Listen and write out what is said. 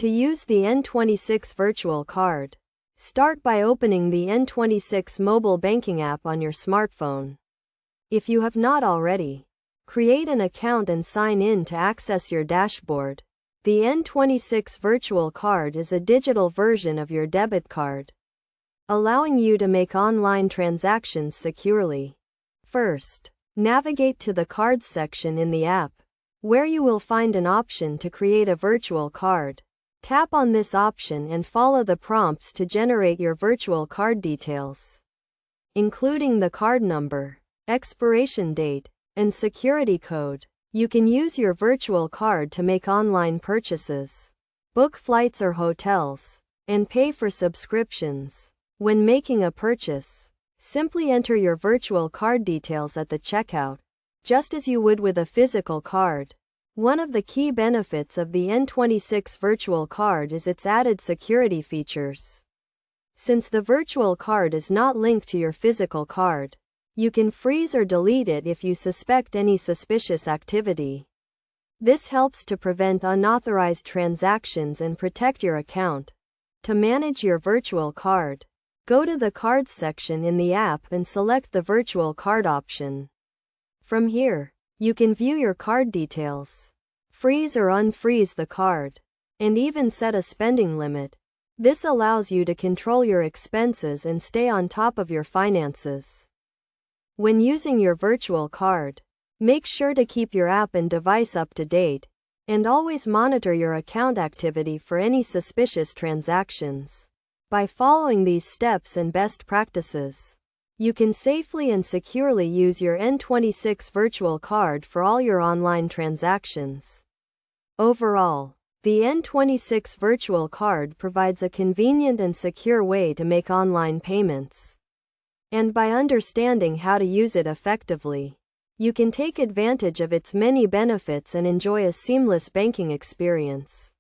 To use the N26 virtual card, start by opening the N26 mobile banking app on your smartphone. If you have not already, create an account and sign in to access your dashboard. The N26 virtual card is a digital version of your debit card, allowing you to make online transactions securely. First, navigate to the Cards section in the app, where you will find an option to create a virtual card. Tap on this option and follow the prompts to generate your virtual card details, including the card number, expiration date, and security code. You can use your virtual card to make online purchases, book flights or hotels, and pay for subscriptions. When making a purchase, simply enter your virtual card details at the checkout, just as you would with a physical card. One of the key benefits of the N26 virtual card is its added security features. Since the virtual card is not linked to your physical card, you can freeze or delete it if you suspect any suspicious activity. This helps to prevent unauthorized transactions and protect your account. To manage your virtual card, go to the Cards section in the app and select the virtual card option. From here, you can view your card details, freeze or unfreeze the card, and even set a spending limit. This allows you to control your expenses and stay on top of your finances. When using your virtual card, make sure to keep your app and device up to date, and always monitor your account activity for any suspicious transactions. By following these steps and best practices, you can safely and securely use your N26 virtual card for all your online transactions. Overall, the N26 virtual card provides a convenient and secure way to make online payments. And by understanding how to use it effectively, you can take advantage of its many benefits and enjoy a seamless banking experience.